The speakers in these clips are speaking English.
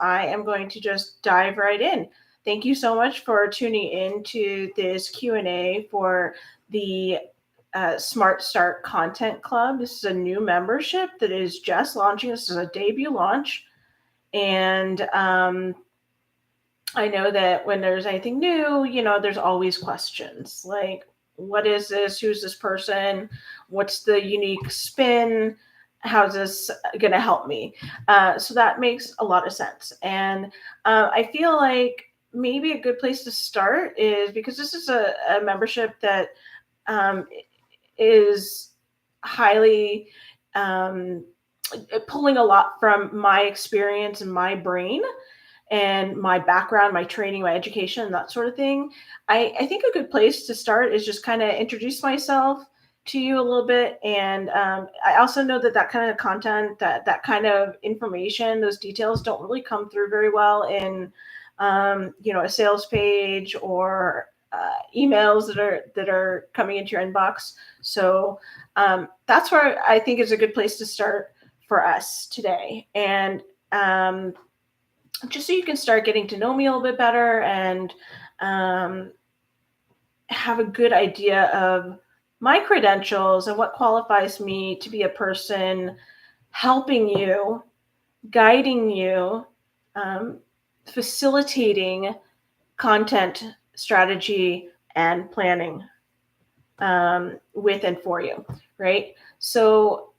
I am going to just dive right in. Thank you so much for tuning in to this Q&A for the Smart Start Content Club. This is a new membership that is just launching. This is a debut launch. And I know that when there's anything new, there's always questions like, what is this? Who's this person? What's the unique spin? How's this going to help me? So that makes a lot of sense. And I feel like maybe a good place to start is because this is a membership that is highly pulling a lot from my experience and my brain and my background, my training, my education, that sort of thing. I think a good place to start is just kind of introduce myself to you a little bit. And I also know that kind of content, that kind of information, those details don't really come through very well in, a sales page or emails that are coming into your inbox. So that's where I think is a good place to start for us today. And just so you can start getting to know me a little bit better and have a good idea of my credentials and what qualifies me to be a person helping you, guiding you, facilitating content strategy and planning with and for you, right? So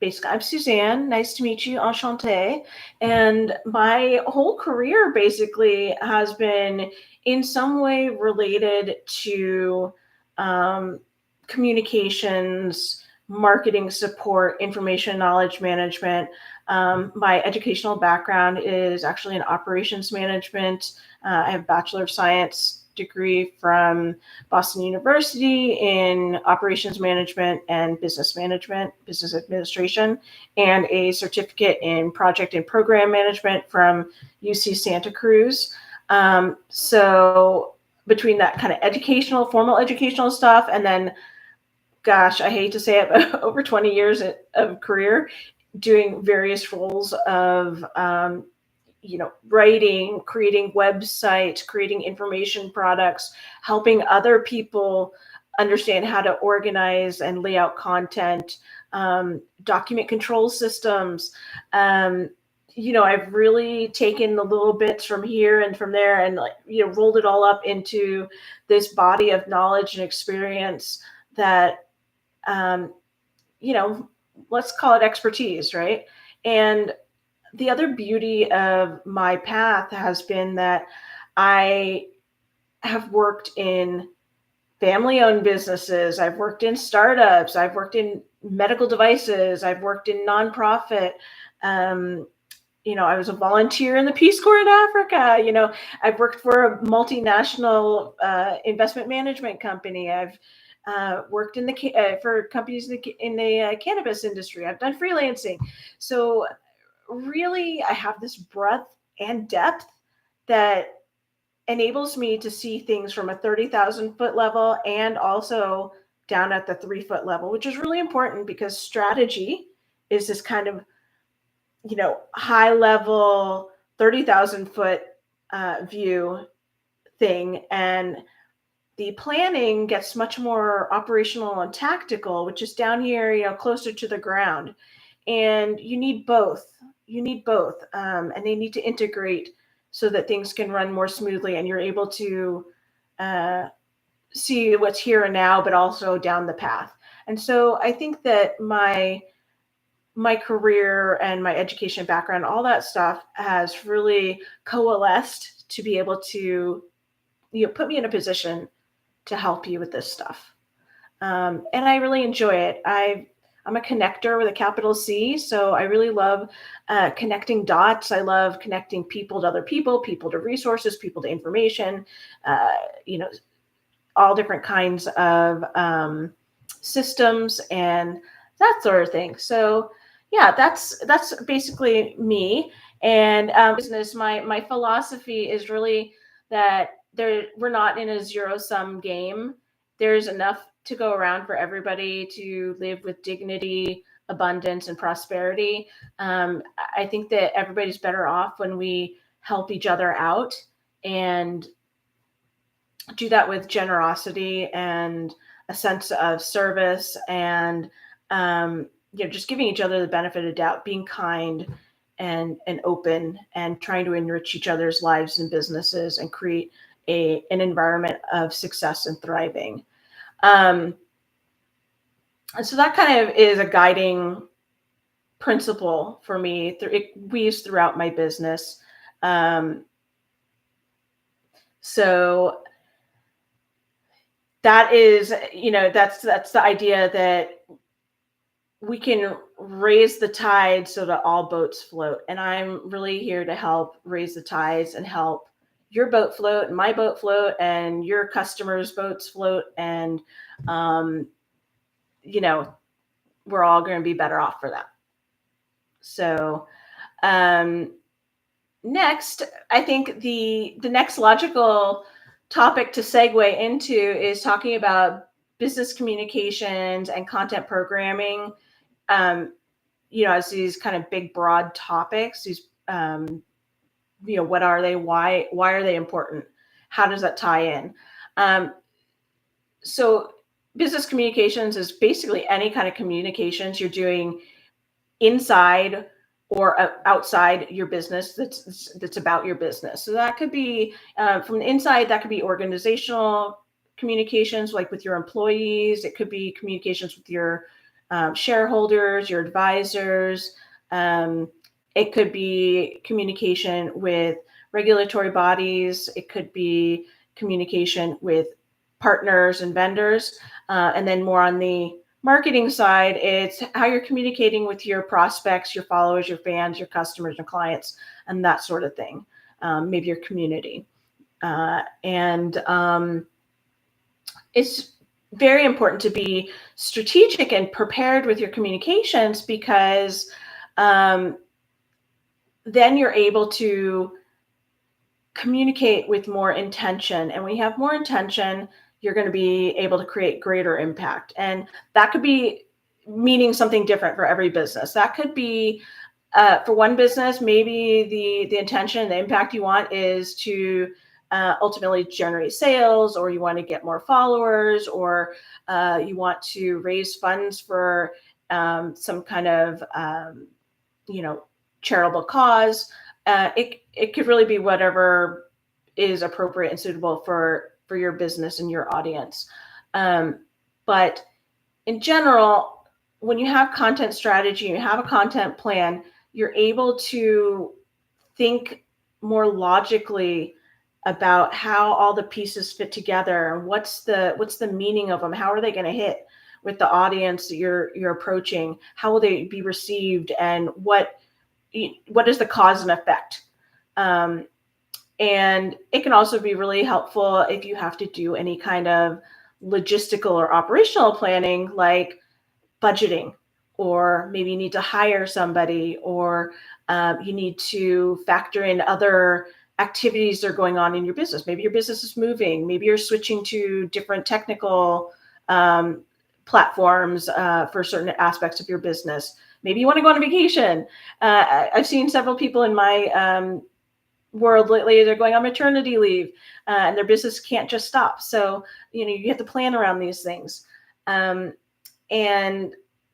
basically, I'm Suzanne. Nice to meet you. Enchantée. And my whole career basically has been in some way related to communications, marketing support, information knowledge management. My educational background is actually in operations management. I have a Bachelor of Science degree from Boston University in operations management and business administration, and a certificate in project and program management from UC Santa Cruz. So between that kind of formal educational stuff, and then, gosh, I hate to say it, but over 20 years of career doing various roles of writing, creating websites, creating information products, helping other people understand how to organize and lay out content, document control systems. I've really taken the little bits from here and from there and rolled it all up into this body of knowledge and experience that, let's call it expertise, right? And the other beauty of my path has been that I have worked in family-owned businesses. I've worked in startups. I've worked in medical devices. I've worked in nonprofit. I was a volunteer in the Peace Corps in Africa. I've worked for a multinational investment management company. I've worked for companies in the cannabis industry. I've done freelancing. So really, I have this breadth and depth that enables me to see things from a 30,000 foot level and also down at the 3 foot level, which is really important because strategy is this kind of, high level 30,000 foot view thing. And the planning gets much more operational and tactical, which is down here, closer to the ground. And you need both. And they need to integrate so that things can run more smoothly and you're able to see what's here and now, but also down the path. And so I think that my career and my education background, all that stuff has really coalesced to be able to, put me in a position to help you with this stuff. And I really enjoy it. I'm a connector with a capital C, so I really love connecting dots. I love connecting people to other people to resources, people to information, all different kinds of systems and that sort of thing. So yeah, that's basically me. And business, my philosophy is really that we're not in a zero-sum game. There's enough to go around for everybody to live with dignity, abundance and prosperity. I think that everybody's better off when we help each other out and do that with generosity and a sense of service and just giving each other the benefit of doubt, being kind and open and trying to enrich each other's lives and businesses and create an environment of success and thriving. And so that kind of is a guiding principle for me. It weaves throughout my business. So that is, that's the idea that we can raise the tide so that all boats float. And I'm really here to help raise the tides and help your boat float and my boat float and your customers' boats float. And, we're all going to be better off for that. So, next, I think the next logical topic to segue into is talking about business communications and content programming. As these kind of big, broad topics, these, what are they? Why are they important? How does that tie in? So business communications is basically any kind of communications you're doing inside or outside your business that's about your business. So that could be from the inside, that could be organizational communications, like with your employees. It could be communications with your shareholders, your advisors. It could be communication with regulatory bodies. It could be communication with partners and vendors. And then more on the marketing side, it's how you're communicating with your prospects, your followers, your fans, your customers, your clients, and that sort of thing. Maybe your community. It's very important to be strategic and prepared with your communications, because then you're able to communicate with more intention. And when you have more intention, you're going to be able to create greater impact. And that could be meaning something different for every business. That could be for one business, maybe the intention, the impact you want is to ultimately generate sales, or you want to get more followers, or you want to raise funds for some kind of, charitable cause. It could really be whatever is appropriate and suitable for your business and your audience. But in general, when you have content strategy, you have a content plan, you're able to think more logically about how all the pieces fit together and what's the meaning of them. How are they going to hit with the audience that you're approaching? How will they be received? And what is the cause and effect? And it can also be really helpful if you have to do any kind of logistical or operational planning, like budgeting, or maybe you need to hire somebody, or you need to factor in other activities that are going on in your business. Maybe your business is moving. Maybe you're switching to different technical platforms for certain aspects of your business. Maybe you want to go on a vacation. I've seen several people in my world lately, they're going on maternity leave and their business can't just stop. So, you have to plan around these things. And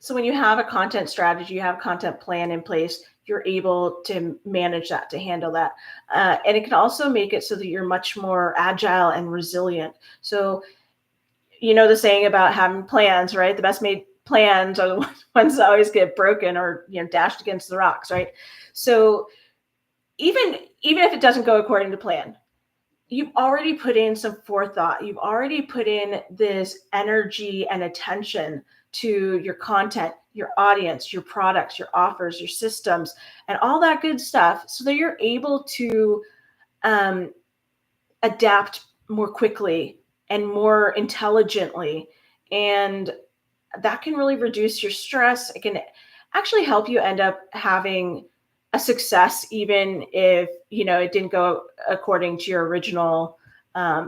so when you have a content strategy, you have a content plan in place, you're able to manage that, to handle that. And it can also make it so that you're much more agile and resilient. So, the saying about having plans, right? The best made plans are the ones that always get broken or, dashed against the rocks, right? So even if it doesn't go according to plan, you've already put in some forethought. You've already put in this energy and attention to your content, your audience, your products, your offers, your systems, and all that good stuff, so that you're able to adapt more quickly and more intelligently. And that can really reduce your stress. It can actually help you end up having a success, even if, it didn't go according to your original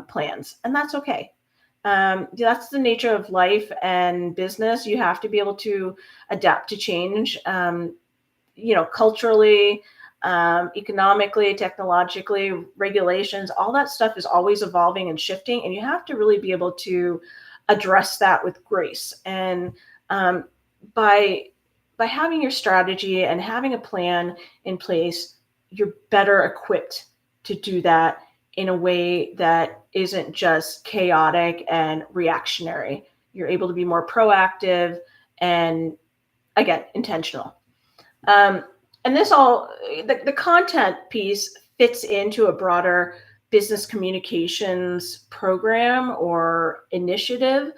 plans. And that's okay. That's the nature of life and business. You have to be able to adapt to change, culturally, economically, technologically, regulations, all that stuff is always evolving and shifting. And you have to really be able to address that with grace. And um, by having your strategy and having a plan in place, you're better equipped to do that in a way that isn't just chaotic and reactionary. You're able to be more proactive and, again, intentional. Um, and this all, the content piece fits into a broader business communications program or initiative,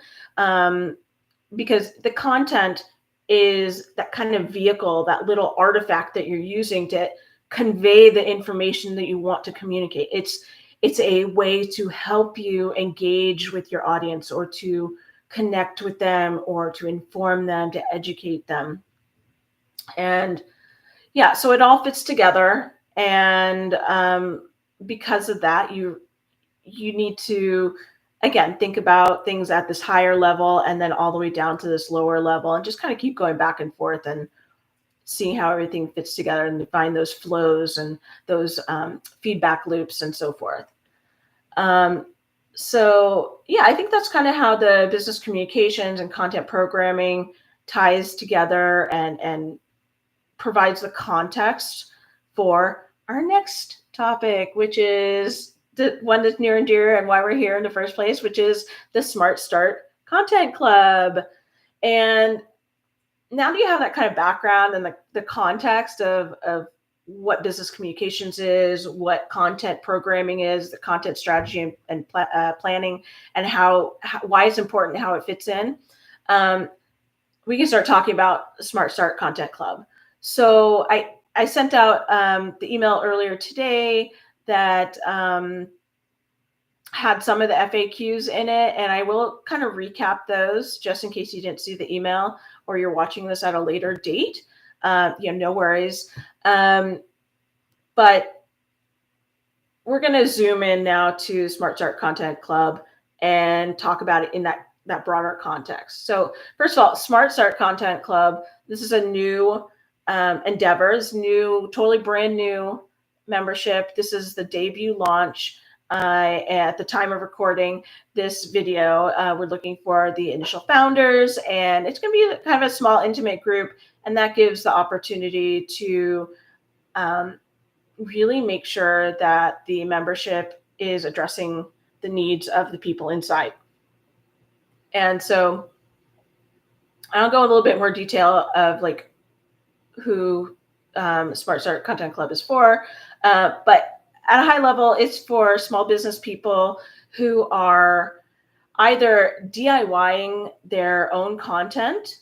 because the content is that kind of vehicle, that little artifact that you're using to convey the information that you want to communicate. It's a way to help you engage with your audience, or to connect with them, or to inform them, to educate them. And yeah, so it all fits together. And because of that, you need to, again, think about things at this higher level and then all the way down to this lower level, and just kind of keep going back and forth and seeing how everything fits together, and find those flows and those feedback loops and so forth. So yeah, I think that's kind of how the business communications and content programming ties together and provides the context for our next topic, which is the one that's near and dear and why we're here in the first place, which is the Smart Start Content Club. And now that you have that kind of background and the context of what business communications is, what content programming is, the content strategy and planning, and how why it's important, how it fits in, we can start talking about Smart Start Content Club. So I sent out the email earlier today that had some of the FAQs in it, and I will kind of recap those just in case you didn't see the email or you're watching this at a later date. No worries. But we're going to zoom in now to Smart Start Content Club and talk about it in that broader context. So first of all, Smart Start Content Club, this is a new endeavor, totally brand new membership. This is the debut launch. At the time of recording this video, we're looking for the initial founders, and it's going to be kind of a small, intimate group, and that gives the opportunity to really make sure that the membership is addressing the needs of the people inside. And so I'll go a little bit more detail of like who Smart Start Content Club is for, but at a high level, it's for small business people who are either DIYing their own content,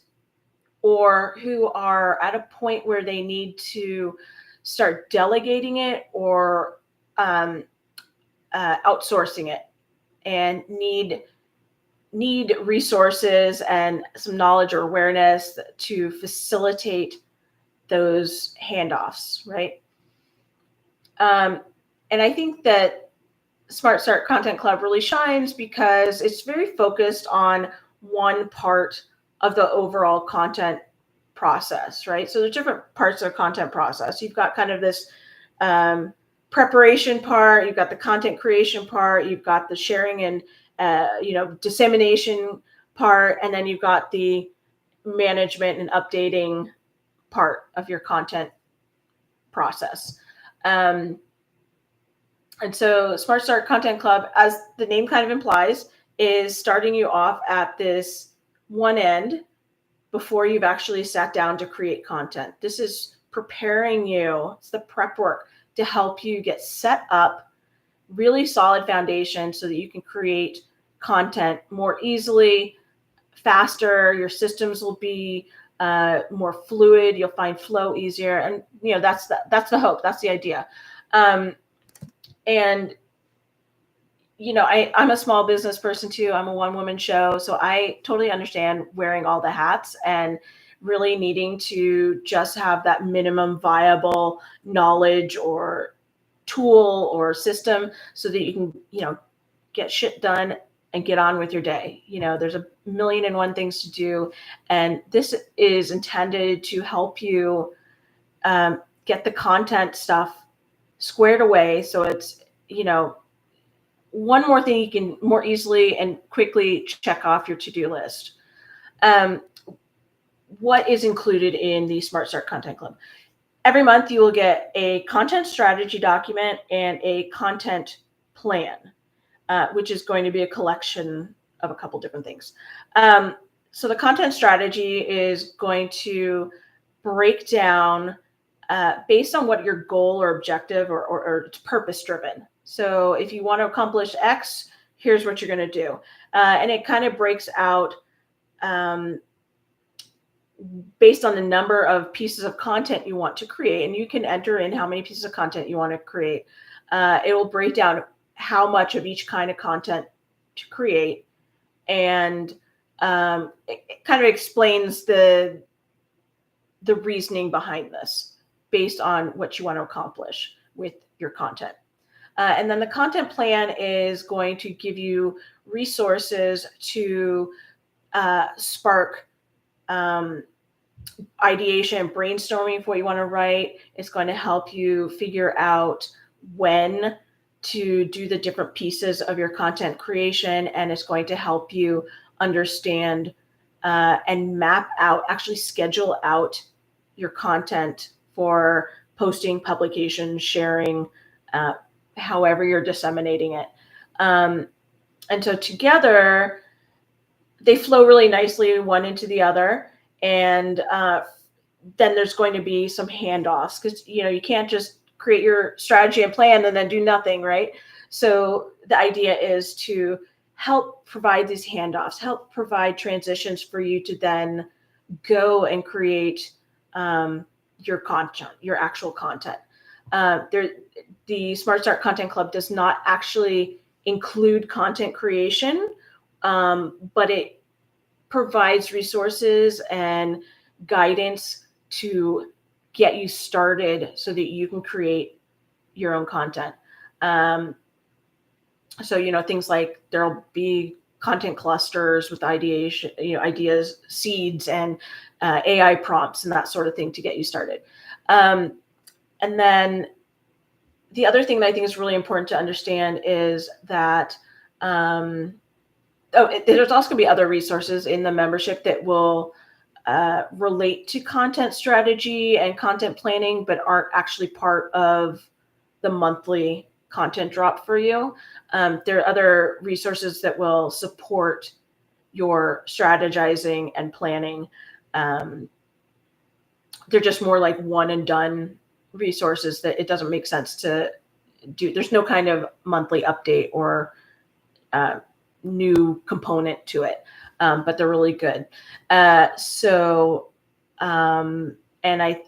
or who are at a point where they need to start delegating it or outsourcing it, and need resources and some knowledge or awareness to facilitate those handoffs, right? And I think that Smart Start Content Club really shines because it's very focused on one part of the overall content process, right? So there's different parts of the content process. You've got kind of this preparation part, you've got the content creation part, you've got the sharing and dissemination part, and then you've got the management and updating part of your content process. And so Smart Start Content Club, as the name kind of implies, is starting you off at this one end before you've actually sat down to create content. This is preparing you. It's the prep work to help you get set up, really solid foundation so that you can create content more easily, faster. Your systems will be more fluid. You'll find flow easier. And, that's the hope. That's the idea. And, I'm a small business person too. I'm a one-woman show. So I totally understand wearing all the hats and really needing to just have that minimum viable knowledge or tool or system so that you can, get shit done and get on with your day. There's a million and one things to do. And this is intended to help you get the content stuff squared away. So it's, one more thing you can more easily and quickly check off your to-do list. What is included in the Smart Start Content Club? Every month you will get a content strategy document and a content plan, which is going to be a collection of a couple different things. So the content strategy is going to break down based on what your goal or objective or it's purpose driven. So if you want to accomplish X, here's what you're going to do. And it kind of breaks out based on the number of pieces of content you want to create. And you can enter in how many pieces of content you want to create. It will break down how much of each kind of content to create. And it kind of explains the reasoning behind this based on what you want to accomplish with your content. And then the content plan is going to give you resources to spark ideation, brainstorming for what you want to write. It's going to help you figure out when to do the different pieces of your content creation, and it's going to help you understand and map out, actually schedule out your content for posting, publication, sharing, however you're disseminating it. And so together, they flow really nicely one into the other. And then there's going to be some handoffs because, you can't just create your strategy and plan and then do nothing, right? So the idea is to help provide these handoffs, help provide transitions for you to then go and create your content, your actual content. The Smart Start Content Club does not actually include content creation, but it provides resources and guidance to get you started so that you can create your own content. So, things like there'll be content clusters with ideation, ideas, seeds, and AI prompts and that sort of thing to get you started. And then the other thing that I think is really important to understand is that there's also going to be other resources in the membership that will relate to content strategy and content planning, but aren't actually part of the monthly content drop for you. There are other resources that will support your strategizing and planning. They're just more like one and done resources that it doesn't make sense to do. There's no kind of monthly update or new component to it, but they're really good. And I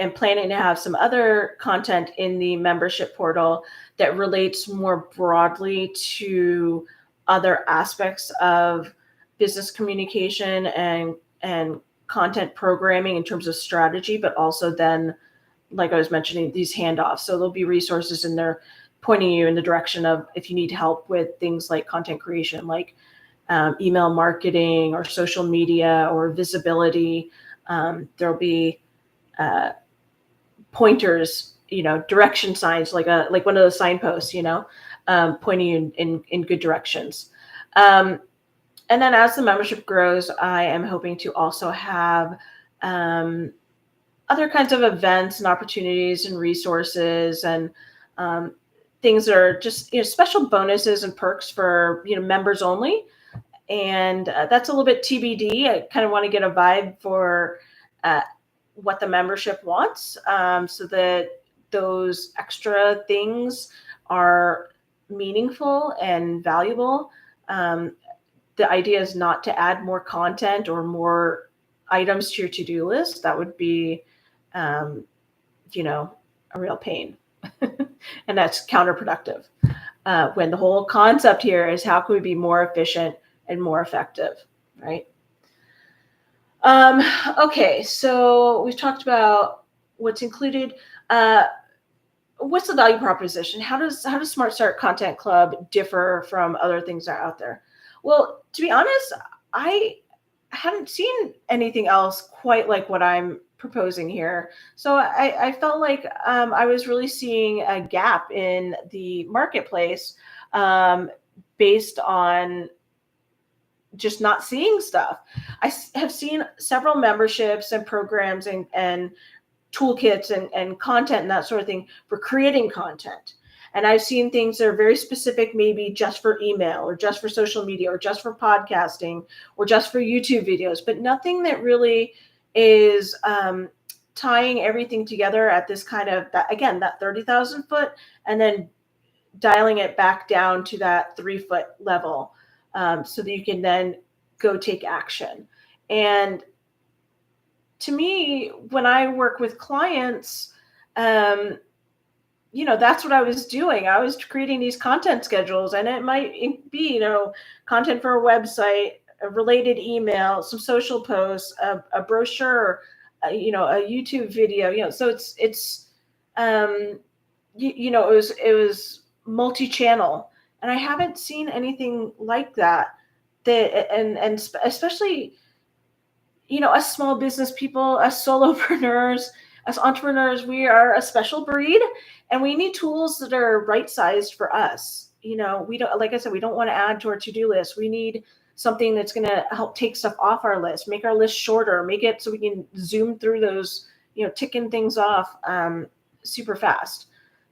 am planning to have some other content in the membership portal that relates more broadly to other aspects of business communication and content programming in terms of strategy, but also then, like I was mentioning, these handoffs. So there'll be resources in there pointing you in the direction of if you need help with things like content creation, like email marketing or social media or visibility. There'll be pointers, direction signs, like one of those signposts, pointing you in good directions. And then as the membership grows, I am hoping to also have other kinds of events and opportunities and resources and things that are just special bonuses and perks for members only. And that's a little bit TBD. I kind of want to get a vibe for what the membership wants, so that those extra things are meaningful and valuable. The idea is not to add more content or more items to your to-do list. That would be, a real pain. And that's counterproductive. When the whole concept here is how can we be more efficient and more effective, right? Okay, so we've talked about what's included. what's the value proposition? How does Smart Start Content Club differ from other things that are out there? Well, to be honest, I hadn't seen anything else quite like what I'm proposing here. So I felt like I was really seeing a gap in the marketplace, um, based on just not seeing stuff. Have seen several memberships and programs and toolkits and content and that sort of thing for creating content. And I've seen things that are very specific, maybe just for email or just for social media or just for podcasting or just for YouTube videos, but nothing that really is tying everything together at this kind of, that, again, that 30,000 foot, and then dialing it back down to that 3 foot level, so that you can then go take action. And to me, when I work with clients, um, that's what I was doing. I was creating these content schedules, and it might be, content for a website, a related email, some social posts, a brochure, a YouTube video. So um, it was multi-channel, and I haven't seen anything like that. Especially, us small business people, us solopreneurs, as entrepreneurs, we are a special breed, and we need tools that are right sized for us. We don't, like I said, we don't want to add to our to-do list. We need something that's going to help take stuff off our list, make our list shorter, make it so we can zoom through those, ticking things off super fast.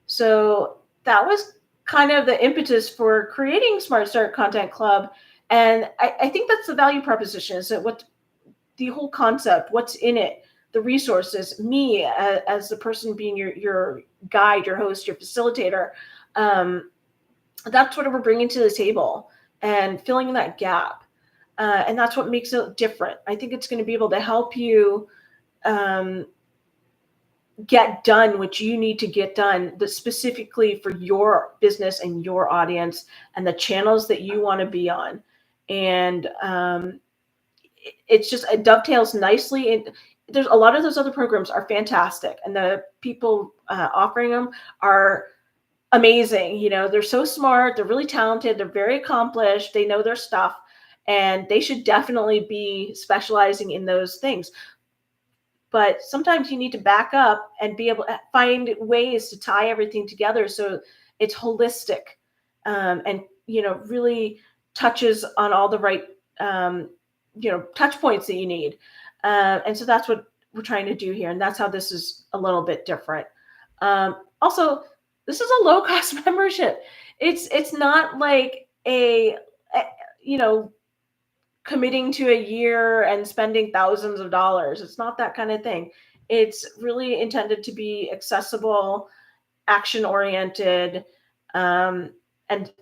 So that was kind of the impetus for creating Smart Start Content Club. And I think that's the value proposition, is that what the whole concept, what's in it, the resources, me as the person being your guide, your host, your facilitator. That's what we're bringing to the table and filling that gap. And that's what makes it different. I think it's going to be able to help you get done what you need to get done, but specifically for your business and your audience and the channels that you want to be on. And it dovetails nicely. And there's a lot of those other programs are fantastic, and the people offering them are amazing. They're so smart, they're really talented, they're very accomplished, they know their stuff, and they should definitely be specializing in those things. But sometimes you need to back up and be able to find ways to tie everything together so it's holistic, and really touches on all the right touch points that you need. And so that's what we're trying to do here, and that's how this is a little bit different. Also, this is a low cost membership. It's not like a committing to a year and spending thousands of dollars. It's not that kind of thing. It's really intended to be accessible, action oriented, and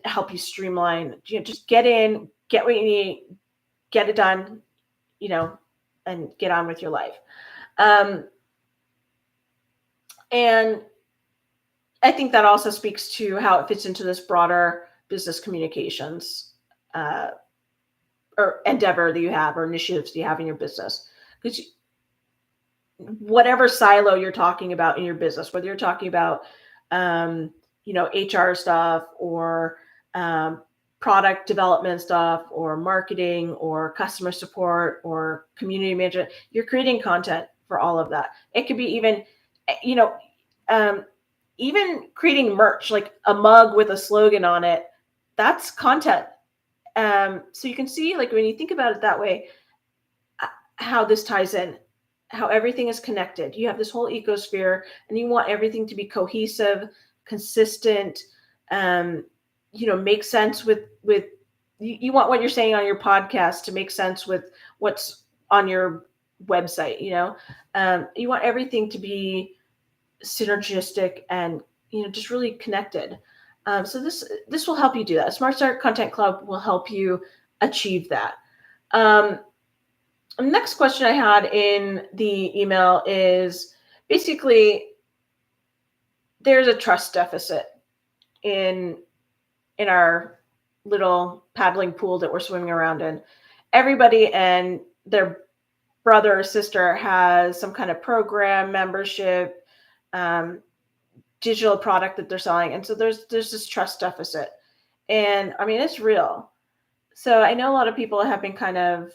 help you streamline. Just get in, get what you need, get it done, and get on with your life. And I think that also speaks to how it fits into this broader business communications or endeavor that you have, or initiatives that you have in your business. Because whatever silo you're talking about in your business, whether you're talking about, HR stuff, or product development stuff, or marketing, or customer support, or community management, you're creating content for all of that. It could be even, even creating merch, like a mug with a slogan on it. That's content. So you can see, like, when you think about it that way, how this ties in, how everything is connected. You have this whole ecosphere, and you want everything to be cohesive, consistent, make sense with you want what you're saying on your podcast to make sense with what's on your website. You want everything to be synergistic and just really connected. So this will help you do that. Smart Start Content Club will help you achieve that. The next question I had in the email is basically, there's a trust deficit in our little paddling pool that we're swimming around in. Everybody and their brother or sister has some kind of program, membership, digital product that they're selling. And so there's this trust deficit. And I mean, it's real. So I know a lot of people have been kind of,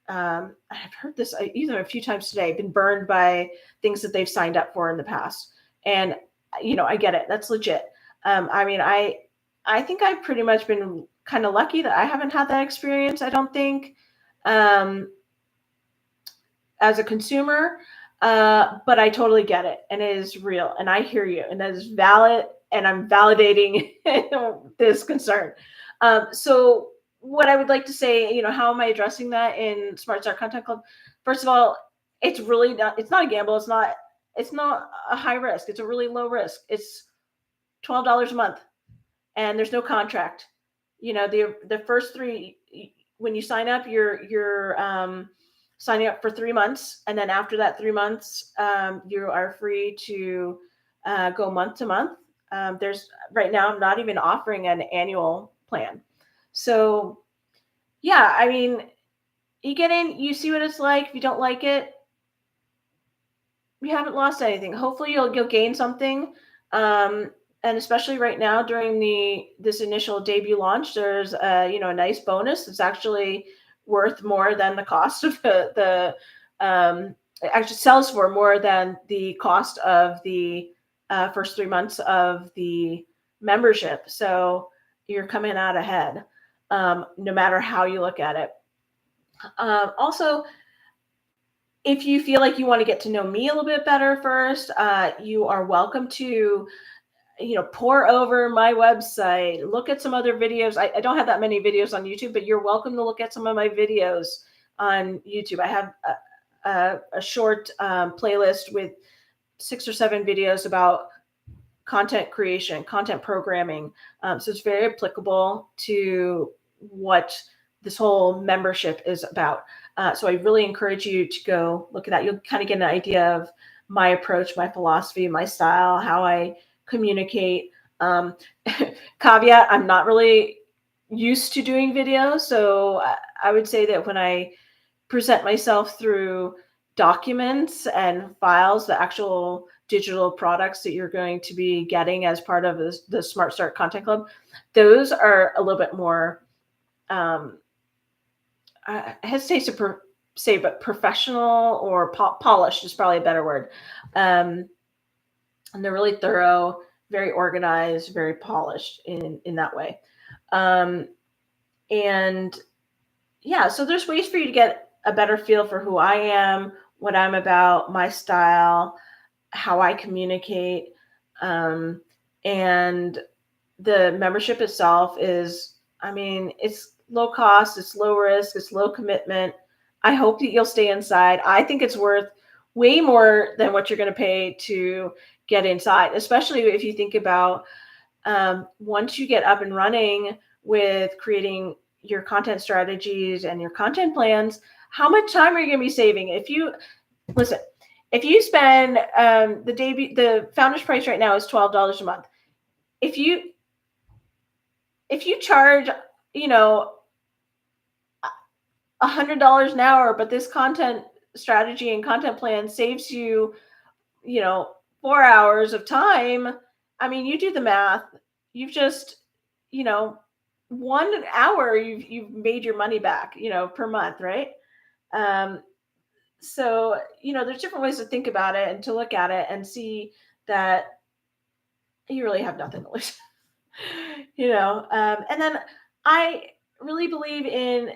I've heard this either a few times today, been burned by things that they've signed up for in the past. And, I get it. That's legit. I mean, I think I've pretty much been kind of lucky that I haven't had that experience. I don't think, as a consumer, but I totally get it, and it is real, and I hear you, and that is valid, and I'm validating this concern. So what I would like to say, how am I addressing that in Smart Start Content Club? First of all, it's not a gamble. It's not a high risk. It's a really low risk. It's $12 a month, and there's no contract. The first three, when you sign up, you're signing up for 3 months, and then after that 3 months, you are free to go month to month. There's right now, I'm not even offering an annual plan. So yeah, I mean, you get in, you see what it's like. If you don't like it, you haven't lost anything. Hopefully you'll gain something. And especially right now during this initial debut launch, there's a nice bonus that's actually worth more than the cost of the it actually sells for more than the cost of the first 3 months of the membership. So you're coming out ahead, no matter how you look at it. Also, if you feel like you want to get to know me a little bit better first, you are welcome to pour over my website, look at some other videos. I don't have that many videos on YouTube, but you're welcome to look at some of my videos on YouTube. I have a short playlist with 6 or 7 videos about content creation, content programming. So it's very applicable to what this whole membership is about. So I really encourage you to go look at that. You'll kind of get an idea of my approach, my philosophy, my style, how I communicate. Caveat, I'm not really used to doing videos. So I would say that when I present myself through documents and files, the actual digital products that you're going to be getting as part of the Smart Start Content Club, those are a little bit more, I hesitate to say, but professional or polished is probably a better word. And they're really thorough, very organized, very polished in that way. And yeah, so there's ways for you to get a better feel for who I am, what I'm about, my style, how I communicate. And the membership itself is, I mean, it's low cost, it's low risk, it's low commitment. I hope that you'll stay inside. I think it's worth way more than what you're going to pay to get inside, especially if you think about once you get up and running with creating your content strategies and your content plans, how much time are you going to be saving? If you spend the founder's price right now is $12 a month. If you charge, $100 an hour, but this content strategy and content plan saves you, 4 hours of time. I mean, you do the math. You've just, 1 hour, you've made your money back, per month, right? So, there's different ways to think about it and to look at it and see that you really have nothing to lose. And then I really believe in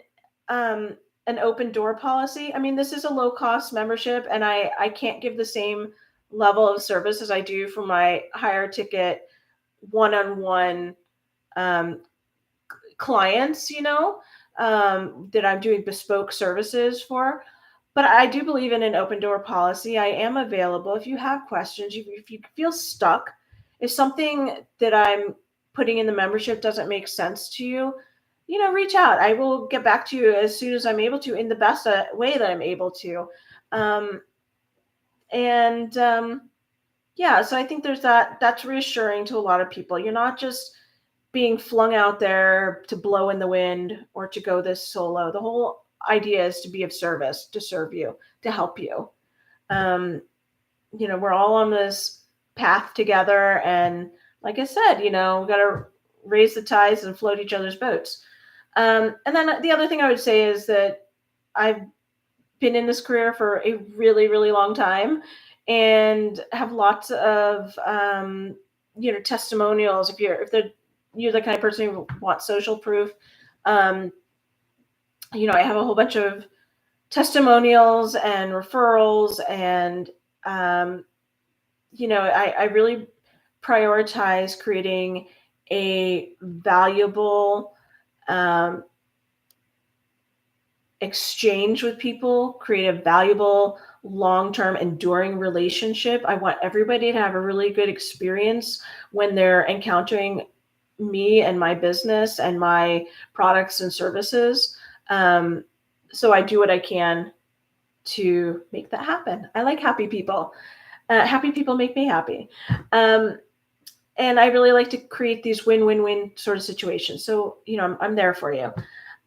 an open door policy. I mean, this is a low cost membership, and I can't give the same level of service as I do for my higher ticket one-on-one clients, that I'm doing bespoke services for. But I do believe in an open door policy. I am available if you have questions, if you feel stuck, if something that I'm putting in the membership doesn't make sense to you, reach out. I will get back to you as soon as I'm able to, in the best way that I'm able to. Yeah, so I think there's that's reassuring to a lot of people. You're not just being flung out there to blow in the wind or to go this solo. The whole idea is to be of service, to serve you, to help you. We're all on this path together. And like I said, we got to raise the tides and float each other's boats. And then the other thing I would say is that I've been in this career for a really, really long time and have lots of, testimonials. You're the kind of person who wants social proof, I have a whole bunch of testimonials and referrals, and I really prioritize creating a valuable exchange with people, create a valuable, long-term, enduring relationship. I want everybody to have a really good experience when they're encountering me and my business and my products and services. So I do what I can to make that happen. I like happy people. Happy people make me happy. And I really like to create these win-win-win sort of situations. So, I'm there for you.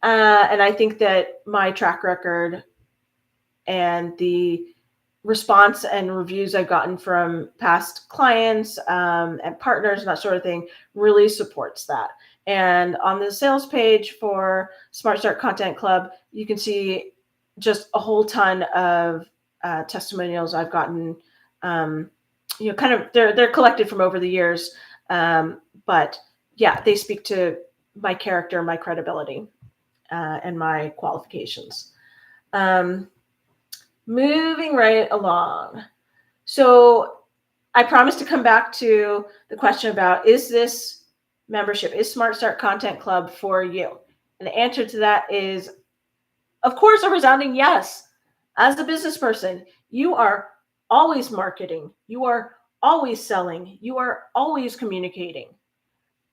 And I think that my track record and the response and reviews I've gotten from past clients and partners and that sort of thing really supports that. And on the sales page for Smart Start Content Club, you can see just a whole ton of testimonials I've gotten. Kind of they're collected from over the years, but yeah, they speak to my character, my credibility, and my qualifications. Moving right along. So I promised to come back to the question about, is this membership, is Smart Start Content Club for you? And the answer to that is, of course, a resounding yes. As a business person, you are always marketing. You are always selling. You are always communicating.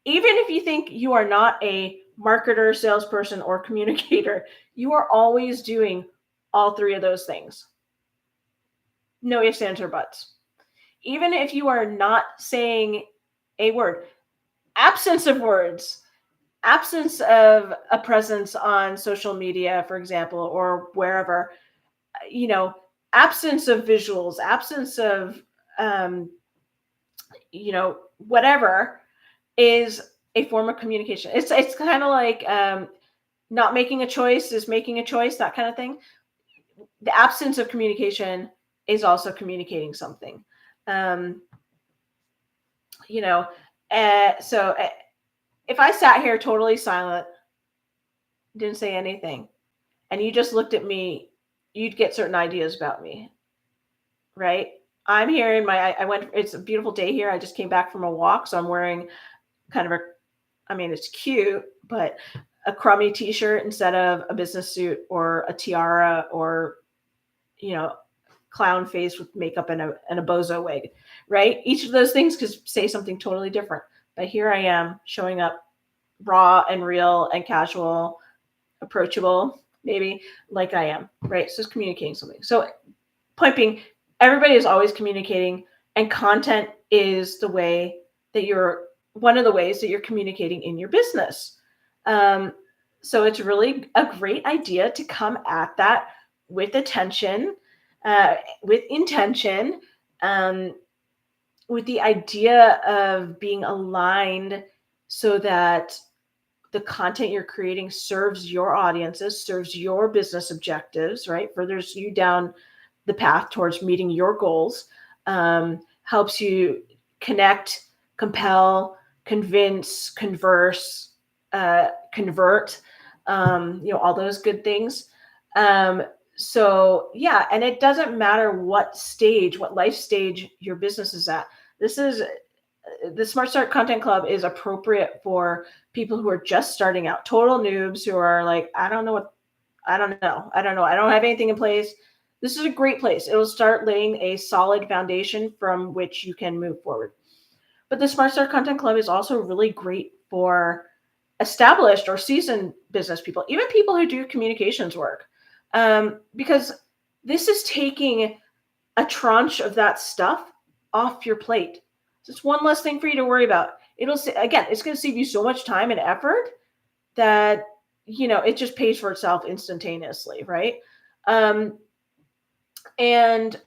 Even if you think you are not a marketer, salesperson, or communicator, you are always doing all three of those things. No ifs, ands, or buts. Even if you are not saying a word, absence of words, absence of a presence on social media, for example, or wherever, absence of visuals, absence of, whatever is a form of communication. It's kind of like not making a choice is making a choice, that kind of thing. The absence of communication is also communicating something. So if I sat here totally silent, didn't say anything, and you just looked at me, you'd get certain ideas about me, right? I'm here in it's a beautiful day here. I just came back from a walk, so I'm wearing kind of it's cute, but a crummy t-shirt instead of a business suit or a tiara or, clown face with makeup and a bozo wig, right? Each of those things could say something totally different. But here I am showing up raw and real and casual, approachable, maybe, like I am, right? So it's communicating something. So point being, everybody is always communicating, and content is one of the ways that you're communicating in your business. So it's really a great idea to come at that with attention, with intention, with the idea of being aligned so that the content you're creating serves your audiences, serves your business objectives, right? Furthers you down the path towards meeting your goals, helps you connect, compel, convince, converse, convert, all those good things. So yeah, and it doesn't matter what life stage your business is at. The Smart Start Content Club is appropriate for people who are just starting out, total noobs who are like, I don't know. I don't have anything in place. This is a great place. It will start laying a solid foundation from which you can move forward. But the Smart Start Content Club is also really great for established or seasoned business people, even people who do communications work, because this is taking a tranche of that stuff off your plate. So it's one less thing for you to worry about. It's going to save you so much time and effort that, it just pays for itself instantaneously, right? And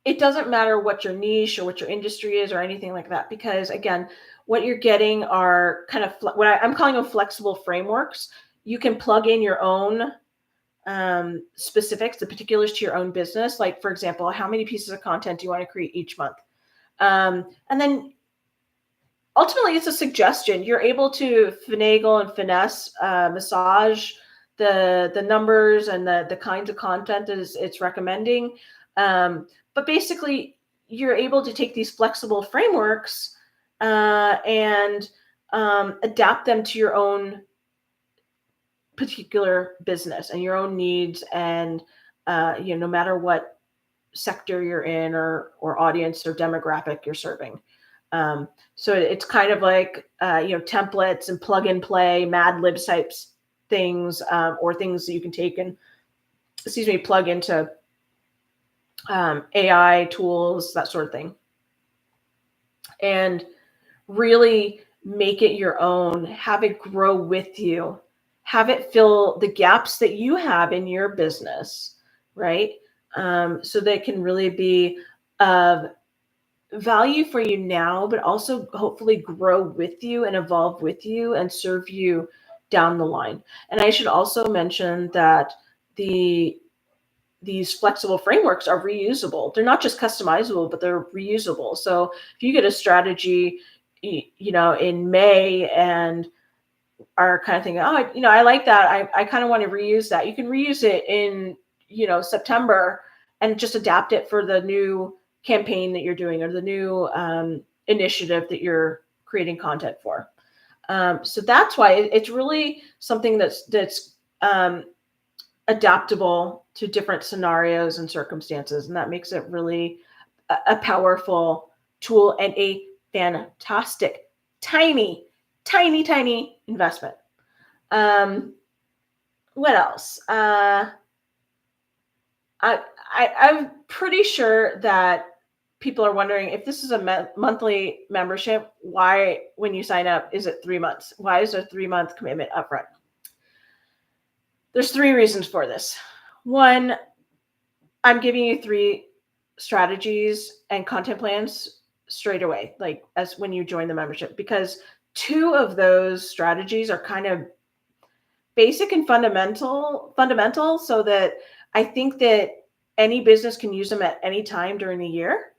it doesn't matter what your niche or what your industry is or anything like that, because again, what you're getting are kind of I'm calling them flexible frameworks. You can plug in your own specifics, the particulars to your own business. Like, for example, how many pieces of content do you want to create each month? And then ultimately it's a suggestion. You're able to finagle and finesse, massage the numbers and the kinds of content that it's recommending. But basically, you're able to take these flexible frameworks and adapt them to your own particular business and your own needs, and no matter what sector you're in or audience or demographic you're serving. So it's kind of like templates and plug and play, Mad Lib types things, or things that you can take and plug into AI tools, that sort of thing, and really make it your own. Have it grow with you. Have it fill the gaps that you have in your business, right? So that it can really be of value for you now, but also hopefully grow with you and evolve with you and serve you down the line. And I should also mention that these flexible frameworks are reusable. They're not just customizable, but they're reusable. So if you get a strategy, in May and are kind of thinking, oh, I like that, I kind of want to reuse that, you can reuse it in, September, and just adapt it for the new campaign that you're doing or the new initiative that you're creating content for. So that's why it's really something that's adaptable to different scenarios and circumstances. And that makes it really a powerful tool and a fantastic, tiny, tiny, tiny investment. What else? I'm pretty sure that people are wondering, if this is a monthly membership, why, when you sign up, is it 3 months? Why is there a 3-month commitment upfront? There's 3 reasons for this. One, I'm giving you 3 strategies and content plans straight away, like as when you join the membership, because 2 of those strategies are kind of basic and fundamental, so that I think that any business can use them at any time during the year.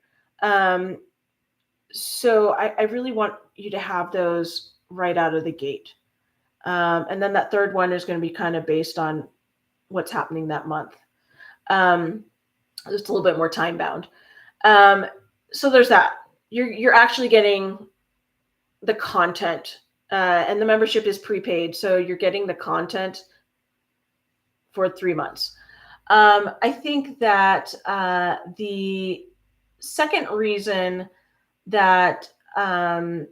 So I really want you to have those right out of the gate. And then that 3rd one is going to be kind of based on what's happening that month. It's a little bit more time bound. So there's that. You're actually getting the content, and the membership is prepaid, so you're getting the content for 3 months. I think that the second reason that I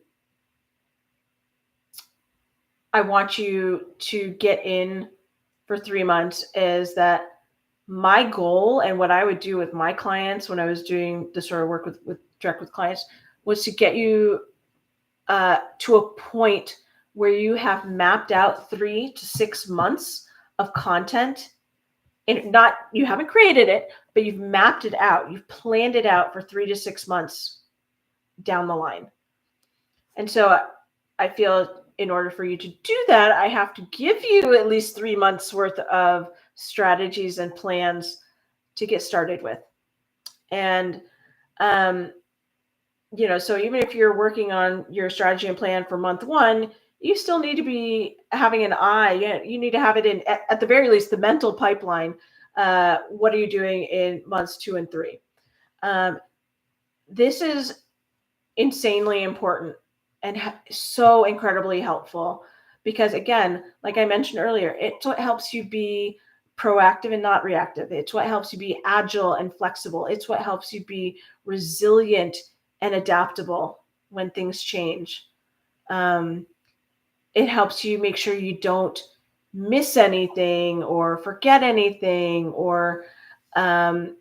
want you to get in for 3 months is that my goal, and what I would do with my clients when I was doing this sort of work with direct with clients, was to get you to a point where you have mapped out 3 to 6 months of content. And you haven't created it, but you've mapped it out. You've planned it out for 3 to 6 months down the line. And so I feel in order for you to do that, I have to give you at least 3 months worth of strategies and plans to get started with. And, so even if you're working on your strategy and plan for month 1, you still need to be having an eye. You need to have it in, at the very least, the mental pipeline. What are you doing in months 2 and 3? This is insanely important and so incredibly helpful, because again, like I mentioned earlier, it's what helps you be proactive and not reactive. It's what helps you be agile and flexible. It's what helps you be resilient and adaptable when things change. It helps you make sure you don't miss anything or forget anything, or kind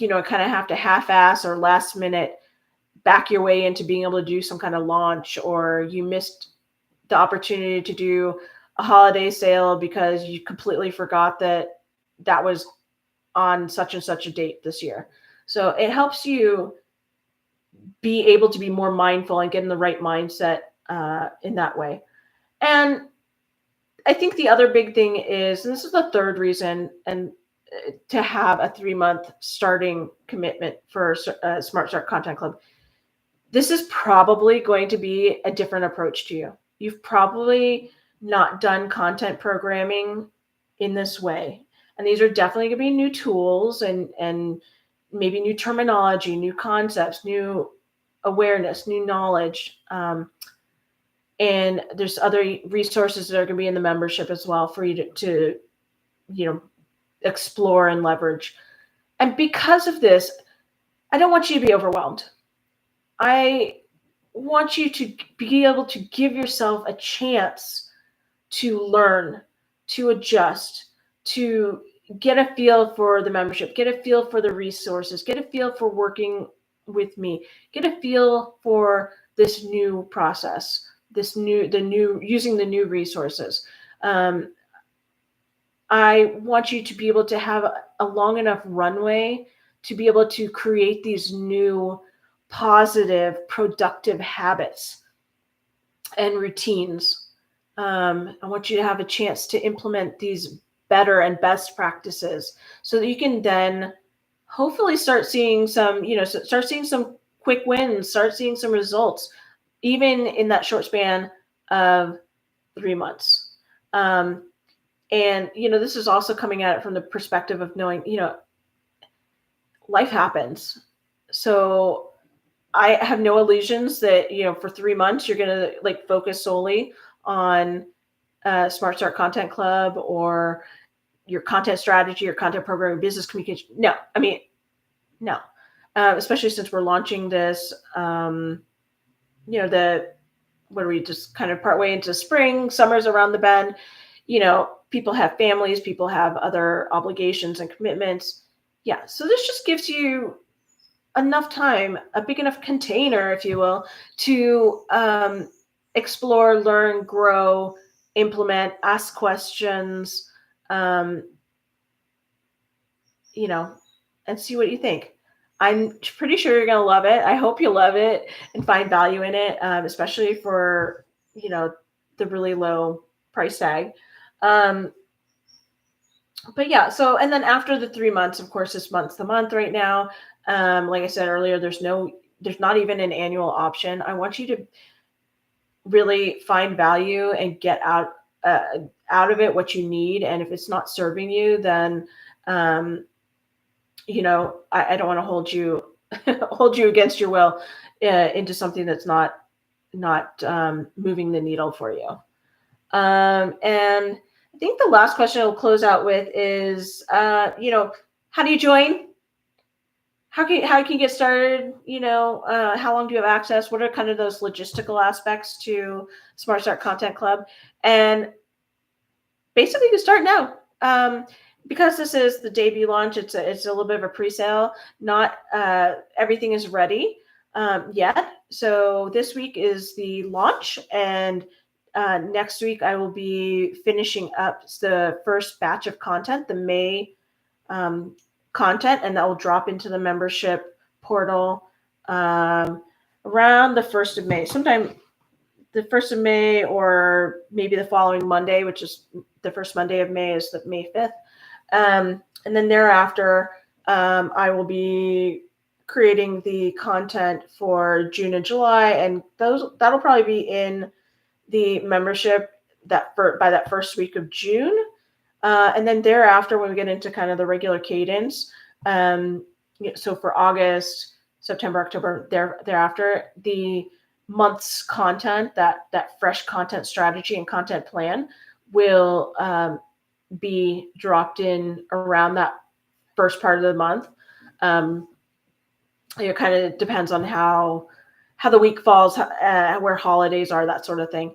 of have to half-ass or last minute back your way into being able to do some kind of launch, or you missed the opportunity to do a holiday sale because you completely forgot that was on such and such a date this year. So it helps you be able to be more mindful and get in the right mindset in that way. And I think the other big thing is, and this is the third reason, and to have a 3-month starting commitment for Smart Start Content Club. This is probably going to be a different approach to you. You've probably not done content programming in this way. And these are definitely going to be new tools and maybe new terminology, new concepts, new awareness, new knowledge. And there's other resources that are going to be in the membership as well for you to explore and leverage. And because of this, I don't want you to be overwhelmed. I want you to be able to give yourself a chance to learn, to adjust, to get a feel for the membership, get a feel for the resources, get a feel for working with me, get a feel for this new process, using the new resources. I want you to be able to have a long enough runway to be able to create these new positive, productive habits and routines. I want you to have a chance to implement these better and best practices so that you can then hopefully start seeing some quick wins, start seeing some results, even in that short span of 3 months. And, this is also coming at it from the perspective of knowing, life happens. So I have no illusions that, for 3 months, you're going to focus solely on Smart Start Content Club or your content strategy, your content programming, business communication. No, no. Especially since we're launching this, what are we just kind of partway into spring, summer's around the bend, people have families, people have other obligations and commitments. Yeah. So this just gives you enough time, a big enough container, if you will, to explore, learn, grow, implement, ask questions, and see what you think. I'm pretty sure you're going to love it. I hope you love it and find value in it, especially for, the really low price tag. But yeah, so, and then after the 3 months, of course, this month's the month right now. Like I said earlier, there's not even an annual option. I want you to really find value and get out of it what you need. And if it's not serving you, then, I don't want to hold you against your will into something that's not moving the needle for you. And I think the last question I'll close out with is, how do you join? How can you get started? How long do you have access? What are kind of those logistical aspects to Smart Start Content Club? And basically, you start now. Because this is the debut launch, it's a little bit of a pre-sale. Not everything is ready yet. So this week is the launch, and next week I will be finishing up the first batch of content, the May content, and that will drop into the membership portal around the 1st of May, sometime the 1st of May, or maybe the following Monday, which is the first Monday of May is the May 5th. And then thereafter, I will be creating the content for June and July, and that'll probably be in the membership by that first week of June. And then thereafter, when we get into kind of the regular cadence, so for August, September, October, thereafter, the month's content, that fresh content strategy and content plan will be dropped in around that first part of the month. It kind of depends on how the week falls, where holidays are, that sort of thing.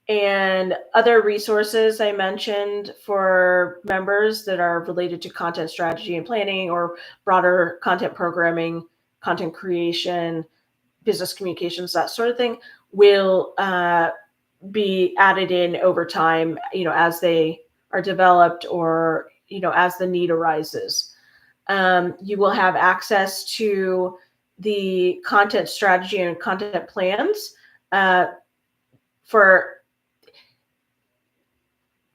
And other resources I mentioned for members that are related to content strategy and planning or broader content programming, content creation, business communications, that sort of thing will be added in over time, as they are developed or, as the need arises. You will have access to the content strategy and content plans for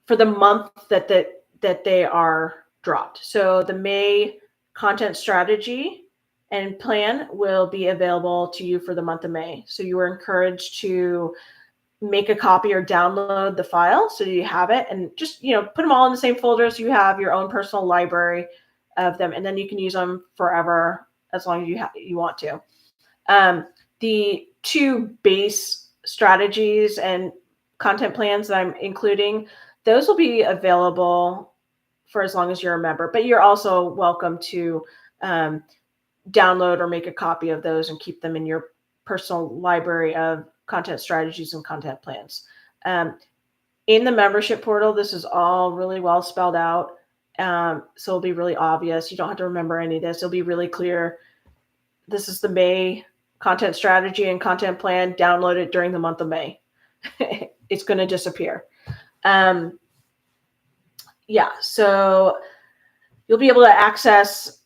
the month that they are dropped. So the May content strategy and plan will be available to you for the month of May. So you are encouraged to make a copy or download the file so you have it, and just put them all in the same folder so you have your own personal library of them, and then you can use them forever as long as you want to. The 2 base strategies and content plans that I'm including, those will be available for as long as you're a member, but you're also welcome to download or make a copy of those and keep them in your personal library of content strategies and content plans. In the membership portal, this is all really well spelled out. So it'll be really obvious. You don't have to remember any of this. It'll be really clear. This is the May content strategy and content plan. Download it during the month of May. It's going to disappear. So you'll be able to access,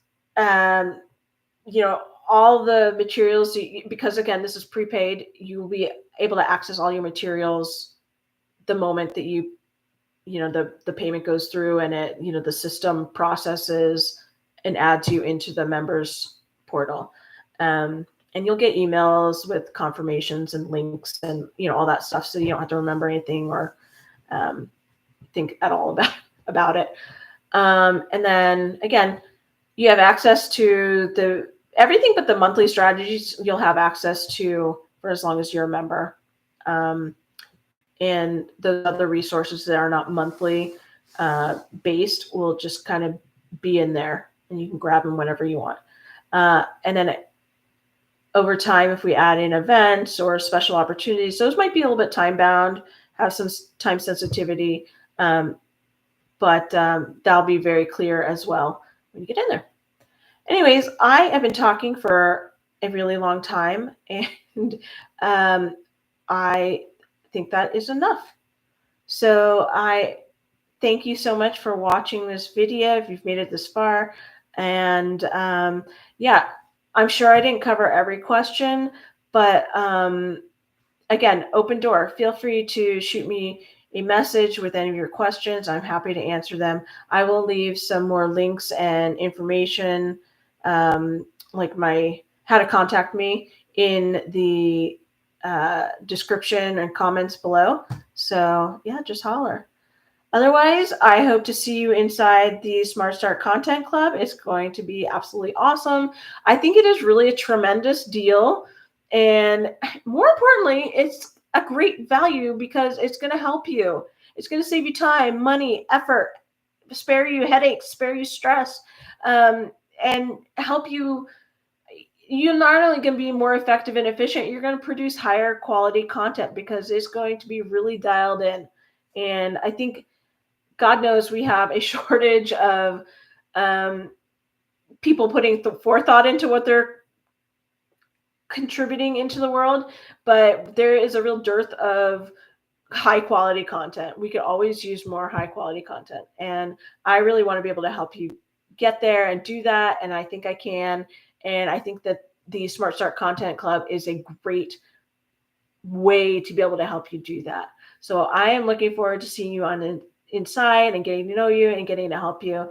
all the materials, because again, this is prepaid. You will be able to access all your materials the moment that the payment goes through, and the system processes and adds you into the members portal. And you'll get emails with confirmations and links and all that stuff, so you don't have to remember anything or think at all about it. And then again, you have access to everything but the monthly strategies. You'll have access to for as long as you're a member. And the other resources that are not monthly based will just kind of be in there, and you can grab them whenever you want. And then over time, if we add in events or special opportunities, those might be a little bit time bound, have some time sensitivity, but that'll be very clear as well when you get in there. Anyways, I have been talking for a really long time, and I think that is enough. So I thank you so much for watching this video if you've made it this far. And I'm sure I didn't cover every question, but again, open door. Feel free to shoot me a message with any of your questions. I'm happy to answer them. I will leave some more links and information, like how to contact me, in the description and comments below. So yeah, just holler. Otherwise, I hope to see you inside the Smart Start Content Club. It's going to be absolutely awesome. I think it is really a tremendous deal. And more importantly, it's a great value because it's going to help you. It's going to save you time, money, effort, spare you headaches, spare you stress, and help you. You're not only going to be more effective and efficient, you're going to produce higher quality content because it's going to be really dialed in. And I think, God knows, we have a shortage of people putting forethought into what they're contributing into the world, but there is a real dearth of high quality content. We could always use more high quality content. And I really want to be able to help you get there and do that. And I think I can. And I think that the Smart Start Content Club is a great way to be able to help you do that. So I am looking forward to seeing you on the inside and getting to know you and getting to help you.